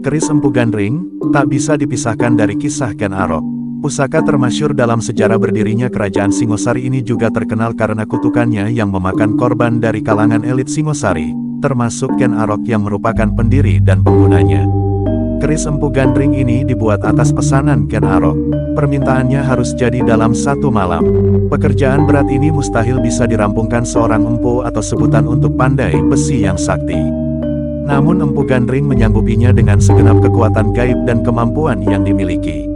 Keris Empu Gandring tak bisa dipisahkan dari kisah Ken Arok. Pusaka termasyhur dalam sejarah berdirinya Kerajaan Singosari ini juga terkenal karena kutukannya yang memakan korban dari kalangan elit Singosari, termasuk Ken Arok yang merupakan pendiri dan penggunanya. Keris Empu Gandring ini dibuat atas pesanan Ken Arok. Permintaannya harus jadi dalam 1 malam. Pekerjaan berat ini mustahil bisa dirampungkan seorang empu atau sebutan untuk pandai besi yang sakti. Namun Empu Gandring menyanggupinya dengan segenap kekuatan gaib dan kemampuan yang dimiliki.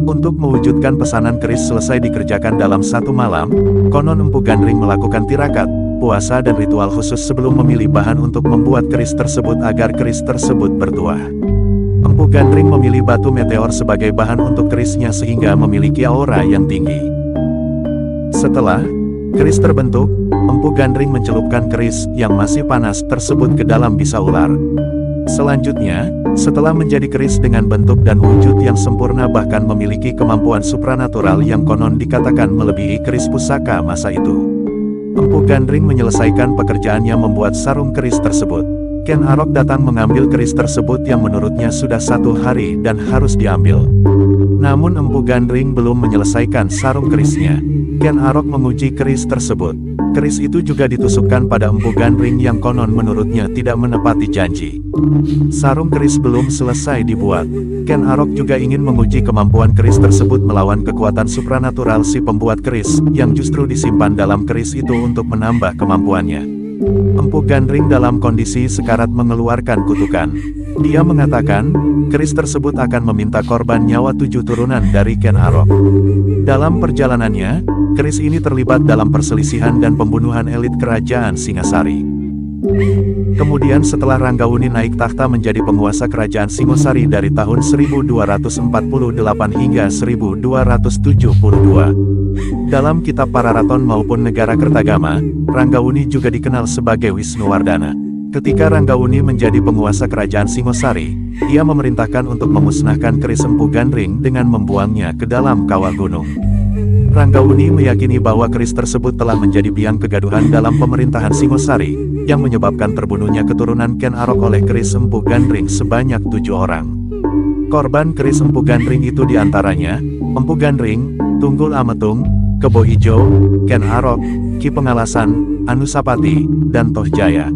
Untuk mewujudkan pesanan keris selesai dikerjakan dalam 1 malam, konon Empu Gandring melakukan tirakat, puasa dan ritual khusus sebelum memilih bahan untuk membuat keris tersebut agar keris tersebut bertuah. Empu Gandring memilih batu meteor sebagai bahan untuk kerisnya sehingga memiliki aura yang tinggi. Setelah keris terbentuk, Empu Gandring mencelupkan keris yang masih panas tersebut ke dalam bisa ular. Selanjutnya, setelah menjadi keris dengan bentuk dan wujud yang sempurna bahkan memiliki kemampuan supranatural yang konon dikatakan melebihi keris pusaka masa itu, Empu Gandring menyelesaikan pekerjaannya membuat sarung keris tersebut. Ken Arok datang mengambil keris tersebut yang menurutnya sudah 1 hari dan harus diambil. Namun Empu Gandring belum menyelesaikan sarung kerisnya. Ken Arok menguji keris tersebut. Keris itu juga ditusukkan pada Empu Gandring yang konon menurutnya tidak menepati janji. Sarung keris belum selesai dibuat. Ken Arok juga ingin menguji kemampuan keris tersebut melawan kekuatan supranatural si pembuat keris, yang justru disimpan dalam keris itu untuk menambah kemampuannya. Empu Gandring dalam kondisi sekarat mengeluarkan kutukan. Dia mengatakan, keris tersebut akan meminta korban nyawa 7 turunan dari Ken Arok. Dalam perjalanannya, keris ini terlibat dalam perselisihan dan pembunuhan elit kerajaan Singasari. Kemudian setelah Ranggawuni naik takhta menjadi penguasa kerajaan Singosari dari tahun 1248 hingga 1272. Dalam kitab Pararaton maupun Negara Kertagama, Ranggawuni juga dikenal sebagai Wisnuwardana. Ketika Ranggawuni menjadi penguasa kerajaan Singosari, ia memerintahkan untuk memusnahkan keris Empu Gandring dengan membuangnya ke dalam kawah gunung. Ranggawuni meyakini bahwa keris tersebut telah menjadi biang kegaduhan dalam pemerintahan Singosari, yang menyebabkan terbunuhnya keturunan Ken Arok oleh keris Empu Gandring sebanyak 7 orang. Korban keris Empu Gandring itu diantaranya, Empu Gandring, Tunggul Ametung, Kebo Ijo, Ken Arok, Ki Pengalasan, Anusapati, dan Toh Jaya.